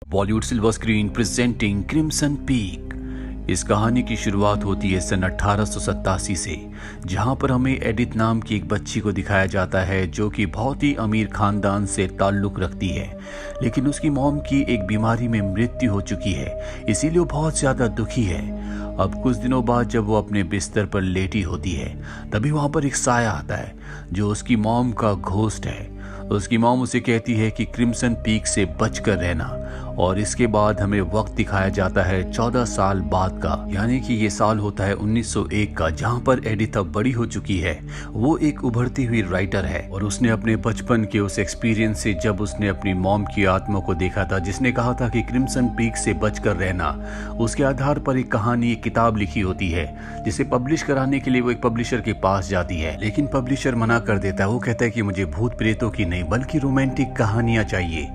Bollywood silver screen presenting crimson peak. इस कहानी की शुरुआत होती है सन 1887 से, जहां पर हमें एडिथ नाम की एक बच्ची को दिखाया जाता है जो कि बहुत ही अमीर खानदान से ताल्लुक रखती है, लेकिन उसकी मॉम की एक बीमारी में मृत्यु हो चुकी है, इसीलिए वो बहुत ज़्यादा दुखी है। अब कुछ दिनों बाद जब वो अपने बिस्तर पर लेटी होती है, तभी वहाँ पर एक साया आता है जो उसकी मॉम का घोस्ट है। उसकी मॉम उसे कहती है कि क्रिम्सन पीक से बचकर रहना, और इसके बाद हमें वक्त दिखाया जाता है 14 साल बाद का, यानी कि ये साल होता है 1901 का, जहाँ पर एडिथ अब बड़ी हो चुकी है। वो एक उभरती हुई राइटर है और उसने अपने बचपन के उस एक्सपीरियंस से, जब उसने अपनी मॉम की आत्मा को देखा था जिसने कहा था कि क्रिम्सन पीक से बचकर रहना, उसके आधार पर एक कहानी, एक किताब लिखी होती है जिसे पब्लिश कराने के लिए वो एक पब्लिशर के पास जाती है, लेकिन पब्लिशर मना कर देता है। वो कहता है कि मुझे भूत प्रेतों की नहीं बल्कि रोमांटिक कहानियां चाहिए।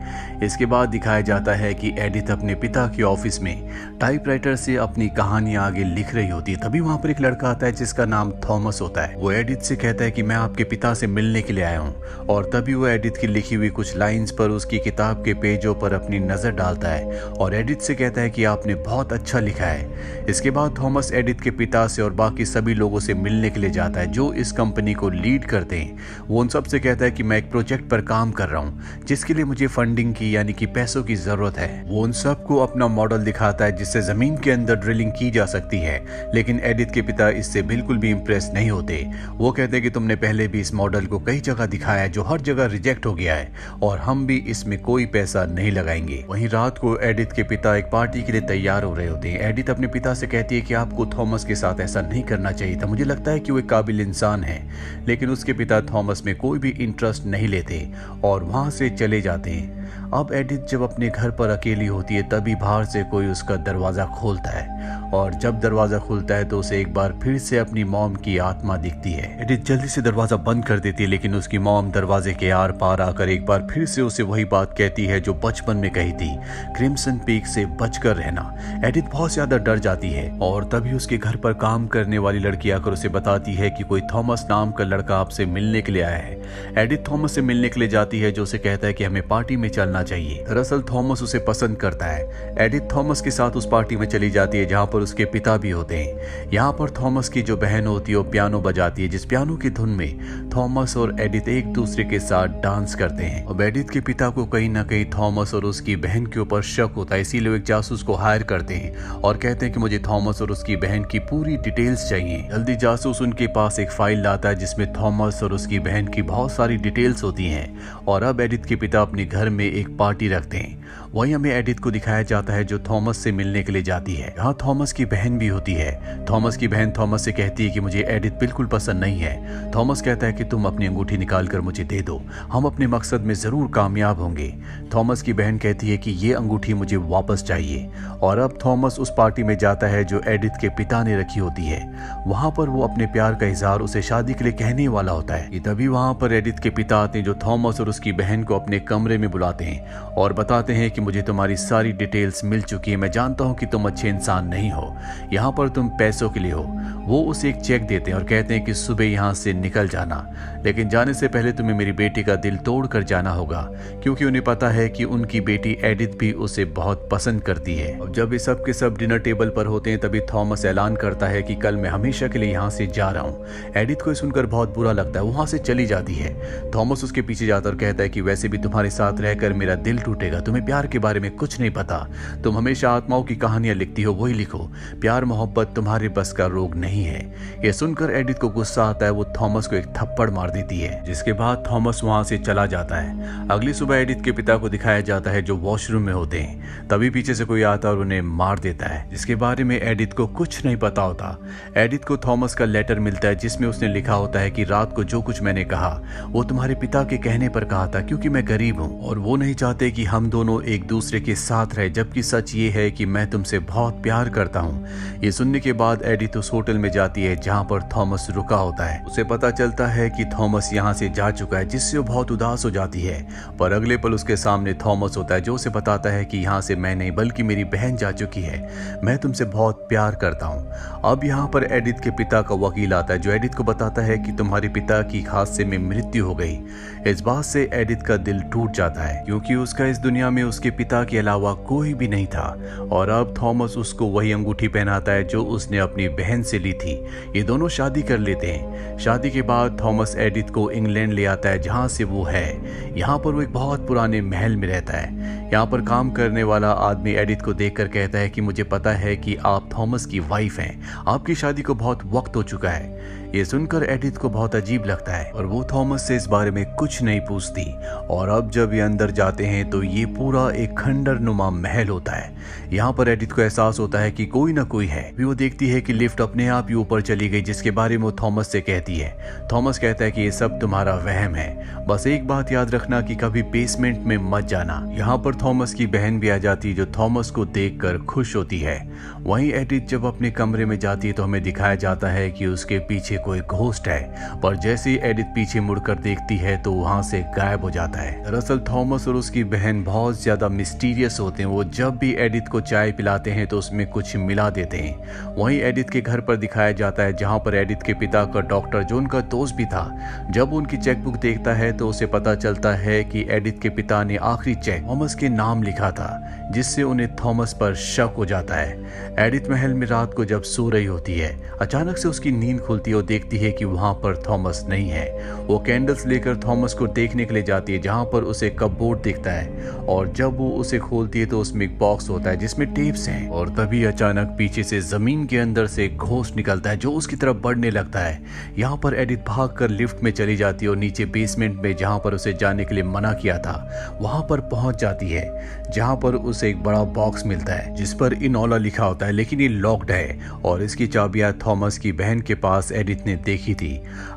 इसके बाद दिखाया जाता है कि एडिथ अपने पिता के ऑफिस में टाइपराइटर से अपनी कहानियां आगे लिख रही होती है। तभी वहां पर एक लड़का आता है जिसका नाम थॉमस होता है। वो एडिथ से कहता है कि मैं आपके पिता से मिलने के लिए आया हूं, और तभी वो एडिथ की लिखी हुई कुछ लाइंस पर उसकी किताब के पेजों पर अपनी नजर डालता है और एडिथ से कहता है कि आपने बहुत अच्छा लिखा है। इसके बाद थॉमस एडिथ के पिता से और बाकी सभी लोगों से मिलने के लिए जाता है जो इस कंपनी को लीड करते हैं। वो उन सब से कहता है कि मैं एक प्रोजेक्ट पर काम कर रहा हूं जिसके लिए मुझे फंडिंग की, यानी कि पैसों की जरूरत है। वो उन सबको अपना मॉडल दिखाता है जिससे जमीन के अंदर ड्रिलिंग की जा सकती है, लेकिन एडिथ के पिता इससे बिल्कुल भी इंप्रेस नहीं होते। वो कहते हैं कि तुमने पहले भी इस मॉडल को कई जगह दिखाया है जो हर जगह रिजेक्ट हो गया है, और हम भी इसमें कोई पैसा नहीं लगाएंगे। वहीं रात को एडिथ के पिता एक पार्टी के लिए तैयार हो रहे होते हैं। एडिथ अपने पिता से कहती है कि आपको थॉमस के साथ ऐसा नहीं करना चाहिए था, मुझे लगता है कि वो एक काबिल इंसान है, लेकिन उसके पिता थॉमस में कोई भी इंटरेस्ट नहीं लेते और वहां से चले जाते हैं। अब एडिथ जब अपने घर पर अकेली होती है, तभी बाहर से कोई उसका दरवाजा खोलता है, और जब दरवाजा खुलता है तो उसे एक बार फिर से अपनी मॉम की आत्मा दिखती है। एडिथ जल्दी से दरवाजा बंद कर देती है, लेकिन उसकी मॉम दरवाजे के आर पार आकर एक बार फिर से उसे वही बात कहती है जो बचपन में कही थी, क्रिम्सन पीक से बचकर रहना। एडिथ बहुत ज्यादा डर जाती है, और तभी उसके घर पर काम करने वाली लड़की आकर उसे बताती है कि कोई थॉमस नाम का लड़का आपसे मिलने के लिए आया है। एडिथ थॉमस से मिलने के लिए जाती है जो उसे कहता है कि हमें पार्टी में चलना चाहिए। दरअसल थॉमस उसे पसंद करता है। एडिथ थॉमस के साथ उस पार्टी में चली जाती है जहां पर उसके पिता भी होते हैं। यहाँ पर थॉमस की जो बहन होती है वो पियानो बजाती है, जिस पियानो की धुन में थॉमस और एडिथ एक दूसरे के साथ डांस करते हैं। अब एडिथ के पिता को कहीं ना कहीं थॉमस और उसकी बहन के ऊपर शक होता है, इसीलिए वो एक जासूस को हायर करते हैं और कहते हैं कि मुझे थॉमस और उसकी बहन की पूरी डिटेल्स चाहिए। जल्दी जासूस उनके पास एक फाइल लाता है जिसमें थॉमस और उसकी बहन की बहुत सारी डिटेल्स होती हैं, और अब एडिथ के पिता अपने घर में एक पार्टी रखते हैं। वहीं हमें एडिथ को दिखाया जाता है जो थॉमस से मिलने के लिए जाती है। यहाँ थॉमस की बहन भी होती है। थॉमस की बहन थॉमस से कहती है कि मुझे एडिथ बिल्कुल पसंद नहीं है। थॉमस कहता है कि तुम अपनी अंगूठी निकाल कर मुझे दे दो, हम अपने मकसद में जरूर कामयाब होंगे। थॉमस की बहन कहती है कि ये अंगूठी मुझे वापस चाहिए, और अब थॉमस उस पार्टी में जाता है जो एडिथ के पिता ने रखी होती है। वहां पर वो अपने प्यार का इजहार उसे शादी के लिए कहने वाला होता है। तभी वहां पर एडिथ के पिता आते हैं जो थॉमस और उसकी बहन को अपने कमरे में बुलाते हैं और बताते हैं कि मुझे तुम्हारी सारी डिटेल्स मिल चुकी है, मैं जानता हूं कि तुम अच्छे इंसान नहीं हो, यहाँ पर तुम पैसों के लिए हो। वो उसे एक चेक देते हैं और कहते हैं कि सुबह यहाँ से निकल जाना, लेकिन जाने से पहले तुम्हें मेरी बेटी का दिल तोड़ कर जाना होगा, क्योंकि उन्हें पता है कि उनकी बेटी एडिथ भी उसे बहुत पसंद करती है। और जब ये सब के सब डिनर टेबल पर होते हैं, तभी थॉमस ऐलान करता है कि कल मैं हमेशा के लिए यहाँ से जा रहा हूँ। एडिथ को सुनकर बहुत बुरा लगता है, वहां से चली जाती है। थॉमस उसके पीछे जाता और कहता है कि वैसे भी तुम्हारे साथ रहकर मेरा दिल टूटेगा, तुम्हें प्यार के बारे में कुछ नहीं पता, तुम हमेशा आत्माओं की कहानियां लिखती हो, वही लिखो, प्यार मोहब्बत तुम्हारे बस का रोग नहीं है। यह सुनकर एडिथ को गुस्सा आता है, वो थॉमस को एक थप्पड़ मार देती है, जिसके बाद थॉमस वहां से चला जाता है। अगली सुबह एडिथ के पिता को दिखाया जाता है जो वॉशरूम में होते हैं। तभी पीछे से कोई आता और उन्हें मार देता है, जिसके बारे में एडिथ को कुछ नहीं पता होता। एडिथ को थॉमस का लेटर मिलता है जिसमें उसने लिखा होता है कि रात को जो कुछ मैंने कहा वो तुम्हारे पिता के कहने पर कहा था, क्योंकि मैं गरीब हूँ और वो नहीं चाहते कि हम दोनों एक दूसरे के साथ रहे, जबकि सच ये है कि मैं तुमसे बहुत प्यार करता हूँ। ये सुनने के बाद एडिथ उस होटल में जाती है जहाँ पर थॉमस रुका होता है। उसे पता चलता है कि थॉमस यहाँ से जा चुका है, जिससे वो बहुत उदास हो जाती है। पर अगले पल उसके सामने थॉमस होता है जो उसे बताता है कि यहाँ से मैं नहीं बल्कि मेरी बहन जा चुकी है, मैं तुमसे बहुत प्यार करता हूँ। अब यहाँ पर एडिथ के पिता का वकील आता है जो एडिथ को बताता है कि तुम्हारे पिता की हादसे में मृत्यु हो गई। इस बात से एडिथ का दिल टूट जाता है, क्योंकि उसका इस दुनिया में उसके पिता के अलावा कोई भी नहीं था और अब थॉमस उसको वही अंगूठी पहनाता है जो उसने अपनी बहन से ली थी। ये दोनों शादी कर लेते हैं। शादी के बाद थॉमस एडिथ को इंग्लैंड ले आता है जहाँ से वो है। यहाँ पर वो एक बहुत पुराने महल में रहता है। यहाँ पर काम करने वाला आदमी एडिथ को देखकर कहता है कि मुझे पता है कि आप थॉमस की वाइफ हैं, आपकी शादी को बहुत वक्त हो चुका है। ये सुनकर एडिथ को बहुत अजीब लगता है और वो थॉमस से इस बारे में कुछ नहीं पूछती। और अब जब ये अंदर जाते हैं तो ये पूरा एक खंडर नुमा महल होता है। यहाँ पर एडिथ को एहसास होता है कि कोई ना कोई है। भी वो देखती है कि लिफ्ट अपने आप ही ऊपर चली गई, जिसके बारे में वो थॉमस से कहती है। थॉमस कहता है कि ये सब तुम्हारा वहम है, बस एक बात याद रखना कि कभी बेसमेंट में मत जाना। यहाँ पर थॉमस की बहन भी आ जाती है जो थॉमस को देखकर खुश होती है। वहीं एडिथ जब अपने कमरे में जाती है तो हमें दिखाया जाता है कि उसके पीछे कोई घोस्ट है, पर जैसे ही एडिथ पीछे मुड़कर देखती है तो वहां से गायब हो जाता है। दरअसल थॉमस और उसकी बहन बहुत ज्यादा मिस्टीरियस होते हैं। वो जब भी एडिथ को चाय पिलाते हैं तो उसमें कुछ मिला देते हैं। वहीं एडिथ के घर पर दिखाया जाता है जहां पर एडिथ के पिता का डॉक्टर, जो उनका दोस्त भी था, जब उनकी चेकबुक देखता है तो उसे पता चलता है कि एडिथ के पिता ने आखिरी चेक थॉमस के नाम लिखा था, जिससे उन्हें थॉमस पर शक हो जाता है। एडिथ महल में रात को जब सो रही होती है, अचानक से उसकी नींद खुलती है और देखती है कि वहां पर थॉमस नहीं है। वो कैंडल्स लेकर थॉमस को देखने के लिए जाती है जहां पर उसे कपबोर्ड दिखता है और जब वो उसे खोलती है तो उसमें एक बॉक्स होता है जिसमें टेप्स हैं। और तभी अचानक पीछे से जमीन के अंदर से एक घोस्ट निकलता है जो उसकी तरफ बढ़ने लगता है। यहाँ पर एडिथ भागकर लिफ्ट में चली जाती है और नीचे बेसमेंट में जहां पर उसे जाने के लिए मना किया था वहां पर पहुंच जाती है, जहां पर उसे एक बड़ा बॉक्स मिलता है जिस पर इनोला लिखा होता है, लेकिन ये लॉक्ड है और इसकी चाबियां थॉमस की बहन के पास एडिथ ने देखी थी।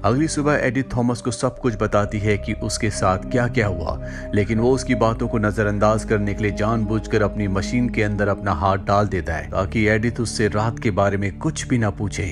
अगली सुबह एडिथ थॉमस को सब कुछ बताती है कि उसके साथ क्या क्या हुआ, लेकिन वो उसकी बातों को नजरअंदाज करने के लिए जानबूझकर अपनी मशीन के अंदर अपना हाथ डाल देता है ताकि एडिथ उससे रात के बारे में कुछ भी ना पूछे।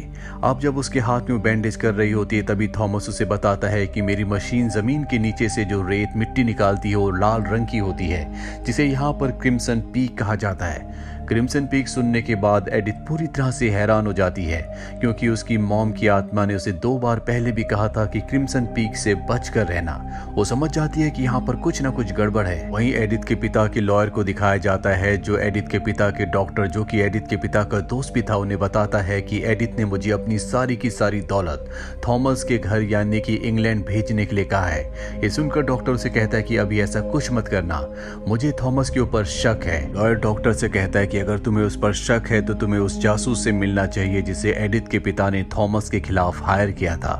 अब जब उसके हाथ में बैंडेज कर रही होती है तभी थॉमस उसे बताता है कि मेरी मशीन जमीन के नीचे से जो रेत मिट्टी निकालती है वो लाल रंग की होती है, जिसे यहाँ पर क्रिम्सन पीक कहा जाता है। क्रिम्सन पीक सुनने के बाद एडिथ पूरी तरह से हैरान हो जाती है क्योंकि उसकी मॉम की आत्मा ने उसे 2 बार पहले भी कहा था कि क्रिम्सन पीक से बचकर रहना। वो समझ जाती है कि यहाँ पर कुछ ना कुछ गड़बड़ है। वहीं एडिथ के पिता के लॉयर को दिखाया जाता है जो एडिथ के पिता के डॉक्टर, जो कि एडिथ के पिता का दोस्त भी था, उन्हें बताता है कि एडिथ ने मुझे अपनी सारी की सारी दौलत थॉमस के घर यानी कि इंग्लैंड भेजने के लिए कहा है। ये सुनकर डॉक्टर उसे कहता है कि अभी ऐसा कुछ मत करना, मुझे थॉमस के ऊपर शक है। लॉयर डॉक्टर से कहता है कि अगर तुम्हें उस पर शक है तो तुम्हें उस जासूस से मिलना चाहिए जिसे एडिथ के पिता ने थॉमस के खिलाफ हायर किया था।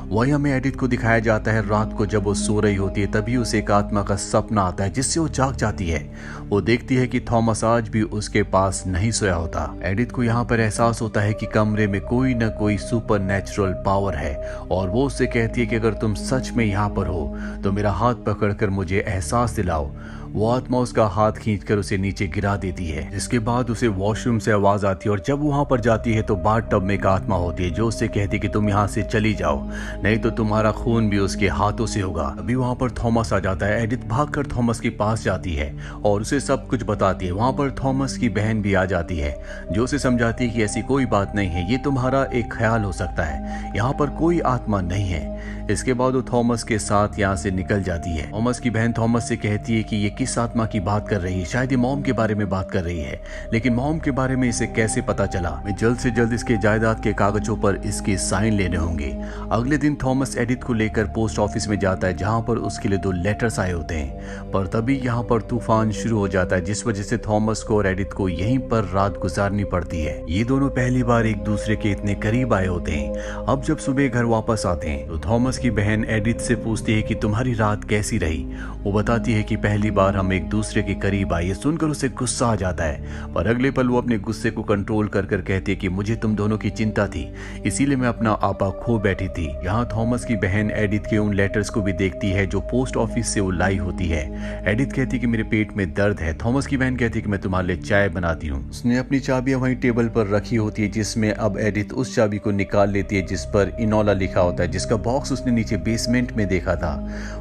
वहीं हमें एडिथ को दिखाया जाता है रात को जब वो सो रही होती है तभी उसे एक आत्मा का सपना आता है जिससे वो जाग जाती है। वो देखती है कि थॉमस आज भी उसके पास नहीं सोया होता। एडिथ को यहाँ पर एहसास होता है कि कमरे में कोई न कोई सुपर नेचुरल पावर है और वो उससे कहती है कि अगर तुम सच में यहाँ पर हो तो मेरा हाथ पकड़कर मुझे एहसास दिलाओ। वो आत्मा उसका हाथ खींचकर उसे नीचे गिरा देती है, जिसके बाद उसे वॉशरूम से आवाज आती है और जब वहां पर जाती है तो बाथटब में एक आत्मा होती है जो उससे कहती है कि तुम यहाँ से चली जाओ, नहीं तो तुम्हारा खून भी उसके हाथों से होगा। अभी वहां पर थॉमस आ जाता है। एडिथ भागकर थॉमस के पास जाती है और उसे सब कुछ बताती है। वहां पर थॉमस की बहन भी आ जाती है जो उसे समझाती है कि ऐसी कोई बात नहीं है, ये तुम्हारा एक ख्याल हो सकता है, यहाँ पर कोई आत्मा नहीं है। इसके बाद वो थॉमस के साथ यहाँ से निकल जाती है। थॉमस की बहन थॉमस से कहती है कि ये किस आत्मा की बात कर रही है, शायद ये मॉम के बारे में बात कर रही है, लेकिन मॉम के बारे में इसे कैसे पता चला? मैं जल्द से जल्द इसके जायदाद के कागजों पर इसके साइन लेने होंगे। अगले दिन थॉमस एडिथ को लेकर पोस्ट ऑफिस में जाता है जहां पर उसके लिए 2 लेटर्स आए होते हैं, पर तभी यहाँ पर तूफान शुरू हो जाता है जिस वजह से थॉमस को और एडिथ को यहीं पर रात गुजारनी पड़ती है। ये दोनों पहली बार एक दूसरे के इतने करीब आए होते हैं। अब जब सुबह घर वापस आते हैं तो थॉमस की बहन एडिथ से पूछती है कि तुम्हारी रात कैसी रही। वो बताती है कि पहली बार हम एक दूसरे के करीब आए। सुनकर उसे गुस्सा आ जाता है, पर अगले पल वो अपने गुस्से को कंट्रोल कर कहती है कि मुझे तुम दोनों की चिंता थी, इसीलिए मैं अपना आपा खो बैठी थी। यहाँ थॉमस की बहन एडिथ के उन लेटर्स को भी देखती है जो पोस्ट ऑफिस से वो लाई होती है। एडिथ कहती है कि मेरे पेट में दर्द है। थॉमस की बहन कहती है कि मैं तुम्हारे लिए चाय बनाती हूँ। उसने अपनी चाबियां वहीं टेबल पर रखी होती है जिसमें अब एडिथ उस चाबी को निकाल लेती है जिस पर इनोला लिखा होता है, जिसका बॉक्स उसने नीचे बेसमेंट में देखा था।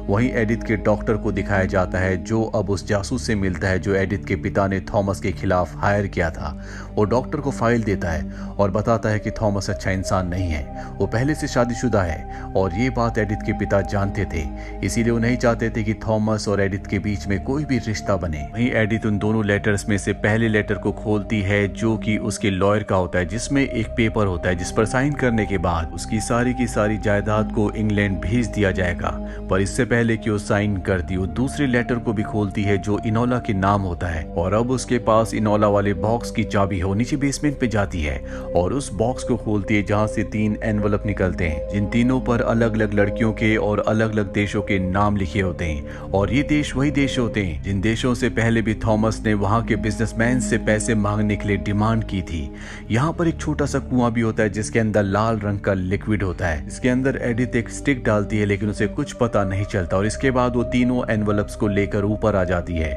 वहीं एडिथ के डॉक्टर को दिखाया जाता है जो अब उस जासूस से मिलता है जो एडिथ के पिता ने थॉमस के खिलाफ हायर किया था। वो डॉक्टर को फाइल देता है और बताता है कि थॉमस अच्छा इंसान नहीं है, वो पहले से शादीशुदा है और ये बात एडिथ के पिता जानते थे, इसीलिए वो नहीं चाहते थे कि थॉमस और एडिथ के बीच में कोई भी रिश्ता बने। वहीं एडिथ उन दोनों लेटर्स में से पहले लेटर को खोलती है जो कि उसके लॉयर का होता है, जिसमें एक पेपर होता है जिस पर साइन करने के बाद उसकी सारी की सारी जायदाद को इंग्लैंड भेज दिया जाएगा। पर इससे पहले कि वो साइन करती, वो दूसरे लेटर को भी खोलती है जो इनोला के नाम होता है और अब उसके पास इनोला वाले बॉक्स की चाबी है। वो नीचे बेसमेंट पे जाती है और उस बॉक्स को खोलती है जहाँ से 3 एनवलप निकलते हैं, जिन तीनों पर अलग अलग लड़कियों के और अलग अलग देशों के नाम लिखे होते हैं और ये देश वही देश होते हैं जिन देशों से पहले भी थॉमस ने वहाँ के बिजनेसमैन से पैसे मांगने के लिए डिमांड की थी। यहाँ पर एक छोटा सा कुआं भी होता है जिसके अंदर लाल रंग का लिक्विड होता है। इसके अंदर एडिथ एक स्टिक डालती है लेकिन उसे कुछ पता नहीं चलता और इसके बाद वो तीनों एनवलप्स को लेकर ऊपर आ जाती है।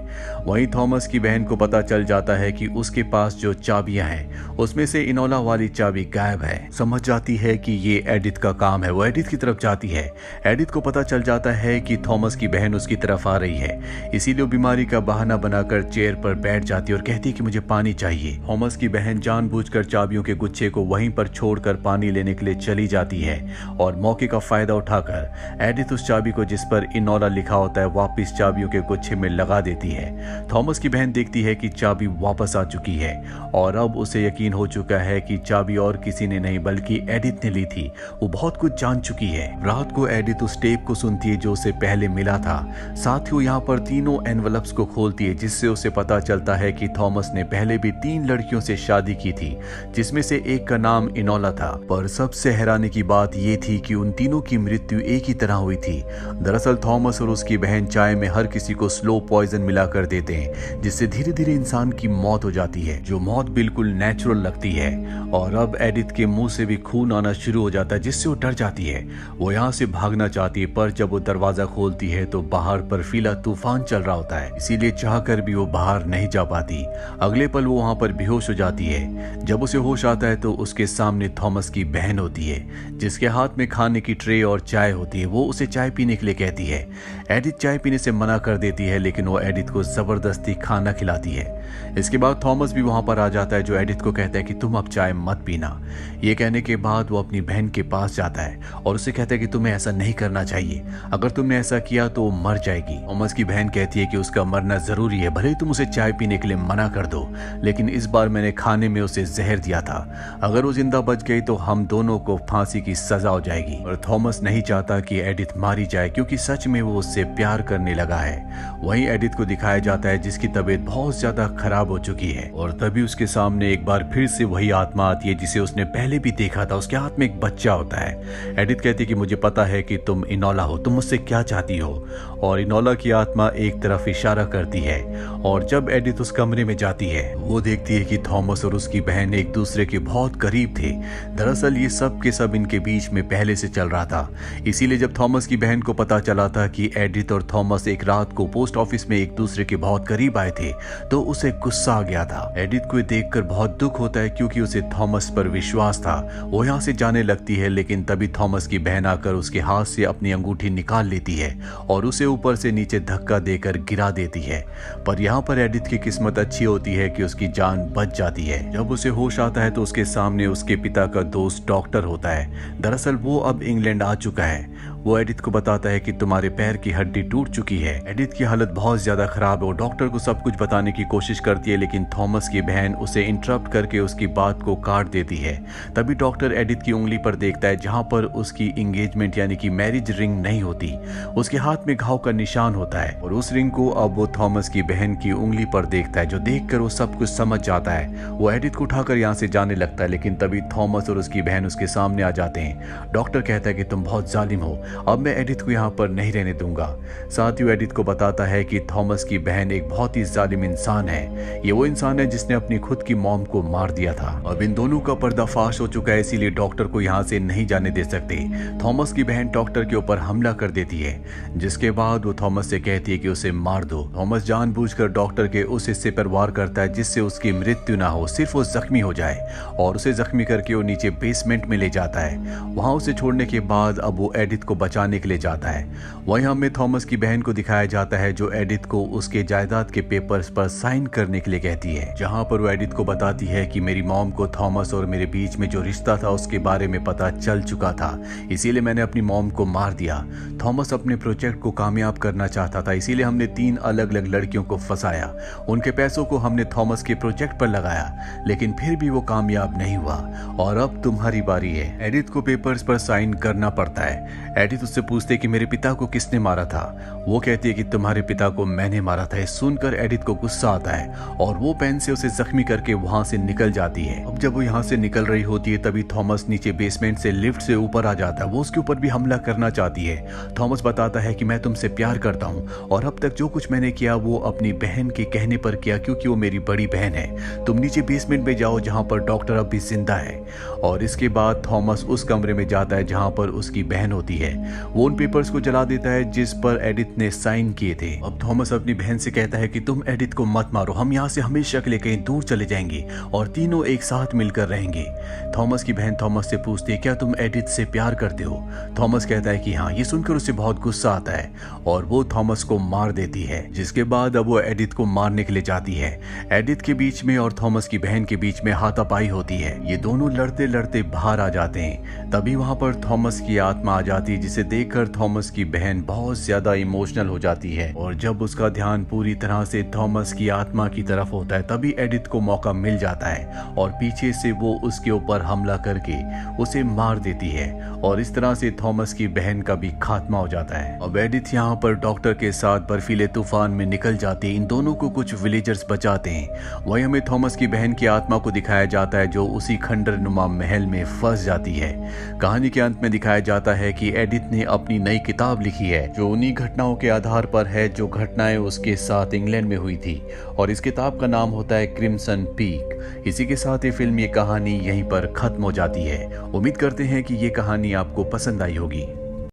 वहीं थॉमस की बहन को पता चल जाता है कि उसके पास जो चाबियां हैं उसमें से इनोला वाली चाबी गायब है। समझ जाती है कि ये एडिथ का काम है। वो एडिथ की तरफ जाती है। एडिथ को पता चल जाता है कि थॉमस की बहन उसकी तरफ आ रही है, इसीलिए वो बीमारी का बहाना बनाकर चेयर पर बैठ जाती है और कहती है कि मुझे पानी चाहिए। थॉमस की बहन जानबूझकर चाबियों के गुच्छे को वहीं पर छोड़कर पानी लेने के लिए चली जाती है और मौके का फायदा उठाकर एडिथ उस चाबी को जिस पर इनोला लिखा होता है वापस चाबियों के गुच्छे में लगा देती है। थॉमस की बहन देखती है कि चाबी वापस आ चुकी है और अब उसे यकीन हो चुका है कि चाबी और किसी ने नहीं बल्कि एडिथ ने ली थी। वो बहुत कुछ जान चुकी है। रात को एडिथ उस टेप को सुनती है जो उसे पहले मिला था। साथ ही वो यहाँ पर तीनों एनवलप्स को खोलती है जिससे उसे पता चलता है कि थॉमस ने पहले भी 3 लड़कियों से शादी की थी जिसमें से एक का नाम इनोला था। पर सबसे हैरानी की बात ये थी कि उन तीनों की मृत्यु एक ही तरह हुई थी। दरअसल थॉमस और उसकी बहन चाय में हर किसी को स्लो पॉइजन मिला कर देते हैं जिससे धीरे धीरे इंसान की मौत हो जाती है, जो मौत बिल्कुल नेचुरल लगती है। और अब एडिथ के मुंह से भी खून आना शुरू हो जाता है जिससे वो डर जाती है। वो यहाँ से भागना चाहती है पर जब वो दरवाजा खोलती है तो बाहर बर्फीला तूफान चल रहा होता है, इसीलिए चाहकर भी वो बाहर नहीं जा पाती। अगले पल वो वहां पर बेहोश हो जाती है। जब उसे होश आता है तो उसके सामने थॉमस की बहन होती है जिसके हाथ में खाने की ट्रे और चाय होती है। वो उसे चाय पीने के लिए कहती है। एडिथ चाय पीने से मना कर देती है लेकिन वो एडिथ को जबरदस्ती खाना खिलाती है। इसके बाद थॉमस भी वहां पर आ जाता है जो एडिथ को कहता है कि तुम अब चाय मत पीना। ये कहने के बाद वो अपनी बहन के पास जाता है और उसे कहता है कि तुम्हें ऐसा नहीं करना चाहिए, अगर तुमने ऐसा किया तो वो मर जाएगी। थॉमस की बहन कहती है कि उसका मरना जरूरी है, भले ही तुम उसे चाय पीने के लिए मना कर दो, लेकिन इस बार मैंने खाने में उसे जहर दिया था, अगर वो जिंदा बच गई तो हम दोनों को फांसी की सजा हो जाएगी। और थॉमस नहीं चाहता कि एडिथ मारी जाए क्योंकि सच में वो उससे प्यार करने लगा है। वहीं एडिथ को दिखाया जाता है जिसकी तबीयत बहुत ज्यादा खराब हो चुकी है और तभी उसके सामने एक बार फिर से वही आत्मा आती है जिसे उसने पहले भी देखा था। उसके हाथ में एक बच्चा होता है। एडिथ कहती है कि मुझे पता है कि तुम इनोला हो, तुम मुझसे क्या चाहती हो। और इनोला की आत्मा एक तरफ इशारा करती है और जब एडिथ उस कमरे में जाती है वो देखती है कि थॉमस और उसकी बहन एक दूसरे के बहुत करीब थे। दरअसल ये सब के सब इनके बीच में पहले से चल रहा था, इसीलिए जब थॉमस की बहन को पता चला था कि एडिथ और थॉमस एक रात को पोस्ट ऑफिस में एक दूसरे के बहुत करीब आए थे तो उसे गुस्सा आ गया था। एडिथ को देखकर बहुत दुख होता है क्योंकि उसे थॉमस पर विश्वास था। वो यहाँ से जाने लगती है लेकिन तभी थॉमस की बहन आकर उसके हाथ से अपनी अंगूठी निकाल लेती है और उसे ऊपर से नीचे धक्का देकर गिरा देती है। पर यहाँ पर एडिथ की किस्मत अच्छी होती है कि उसकी जान बच जाती है। जब उसे होश आता है तो उसके सामने उसके पिता का दोस्त डॉक्टर होता है। दरअसल वो अब इंग्लैंड आ चुका है। वो एडिथ को बताता है कि तुम्हारे पैर की हड्डी टूट चुकी है। एडिथ की हालत बहुत ज्यादा खराब है। वो डॉक्टर को सब कुछ बताने की कोशिश करती है लेकिन थॉमस की बहन उसे इंटरप्ट करके उसकी बात को काट देती है। तभी डॉक्टर एडिथ की उंगली पर देखता है जहां पर उसकी एंगेजमेंट यानी कि मैरिज रिंग नहीं होती, उसके हाथ में घाव का निशान होता है और उस रिंग को अब वो थॉमस की बहन की उंगली पर देखता है, जो देखकर वो सब कुछ समझ जाता है। वो एडिथ को उठाकर यहाँ से जाने लगता है लेकिन तभी थॉमस और उसकी बहन उसके सामने आ जाते हैं। डॉक्टर कहता है कि तुम बहुत जालिम हो, अब मैं एडिथ को यहाँ पर नहीं रहने दूंगा। साथ ही एडिथ को बताता है कि थॉमस की बहन एक बहुत ही जालिम इंसान है। ये वो इंसान है जिसने अपनी खुद की मॉम को मार दिया था। अब इन दोनों का पर्दाफाश हो चुका है इसीलिए डॉक्टर को यहाँ से नहीं जाने दे सकते। थॉमस की बहन डॉक्टर के ऊपर हमला कर देती है जिसके बाद वो थॉमस से कहती है कि उसे मार दो। थॉमस जानबूझकर डॉक्टर के उस हिस्से पर वार करता है जिससे उसकी मृत्यु ना हो, सिर्फ वो जख्मी हो जाए और उसे जख्मी करके वो नीचे बेसमेंट में ले जाता है। वहां उसे छोड़ने के बाद अब वो एडिथ को बचाने के लिए जाता है। वहीं हमें थॉमस की बहन को दिखाया जाता है जो एडिथ को उसके जायदाद के पेपर्स पर साइन करने के लिए कहती है, जहां पर वो एडिथ को बताती है कि मेरी मॉम को थॉमस और मेरे बीच में जो रिश्ता था उसके बारे में पता चल चुका था, इसीलिए मैंने अपनी मॉम को मार दिया। थॉमस अपने प्रोजेक्ट को कामयाब करना चाहता था, इसीलिए हमने 3 अलग अलग लड़कियों को फंसाया। उनके पैसों को हमने थॉमस के प्रोजेक्ट पर लगाया, लेकिन फिर भी वो कामयाब नहीं हुआ और अब तुम्हारी बारी है। एडिथ को पेपर्स पर साइन करना पड़ता है। एडिथ उससे पूछते कि मेरे पिता को किसने मारा था। वो कहती है कि तुम्हारे पिता को मैंने मारा था। सुनकर एडिथ को गुस्सा आता है और वो पेन से उसे जख्मी करके वहां से निकल जाती है। अब जब वो यहाँ से निकल रही होती है तभी थॉमस नीचे बेसमेंट से लिफ्ट से ऊपर आ जाता है। वो उसके ऊपर भी हमला करना चाहती है। थॉमस बताता है कि मैं तुमसे प्यार करता हूँ और अब तक जो कुछ मैंने किया वो अपनी बहन के कहने पर किया, क्योंकि वो मेरी बड़ी बहन है। तुम नीचे बेसमेंट में जाओ जहाँ पर डॉक्टर अब भी जिंदा है। और इसके बाद थॉमस उस कमरे में जाता है जहाँ पर उसकी बहन होती है। वो उन पेपर्स को जला देता है जिस पर एडिथ ने साइन किए थे। अब थॉमस अपनी बहन से कहता है कि तुम एडिथ को मत मारो, हम यहाँ से हमेशा के लिए कहीं दूर चले जाएंगे और तीनों एक साथ मिलकर रहेंगे। थॉमस की बहन थॉमस से पूछती है क्या तुम एडिथ से प्यार करते हो। थॉमस कहता है कि हाँ। ये सुनकर उसे बहुत गुस्सा आता है और वो थॉमस को मार देती है, जिसके बाद अब वो एडिथ को मारने के लिए जाती है। एडिथ के बीच में और थॉमस की बहन के बीच में हाथापाई होती है। ये दोनों लड़ते लड़ते बाहर आ जाते हैं। तभी वहां पर थॉमस की आत्मा आ जाती है, जिसे देखकर थॉमस की बहन बहुत ज्यादा इमोशनल हो जाती है। और जब उसका ध्यान पूरी तरह से थॉमस की आत्मा की तरफ होता है तभी एडिथ को मौका मिल जाता है और पीछे से वो उसके ऊपर हमला करके उसे मार देती है और इस तरह से थॉमस की बहन का भी खात्मा हो जाता है। अब एडिथ यहाँ पर डॉक्टर के साथ बर्फीले तूफान में निकल जाती है। इन दोनों को कुछ विलेजर्स बचाते हैं। वहीं हमें थॉमस की बहन की आत्मा को दिखाया जाता है जो उसी खंडर नुमा महल में फंस जाती है। कहानी के अंत में दिखाया जाता है कि एडिथ ने अपनी नई किताब लिखी है जो उन्हीं घटनाओं के आधार पर है जो घटनाएं उसके साथ इंग्लैंड में हुई थी, और इस किताब का नाम होता है क्रिम्सन पीक। इसी के साथ ये फिल्म, ये कहानी यहीं पर खत्म हो जाती है। उम्मीद करते हैं कि ये कहानी आपको पसंद आई होगी।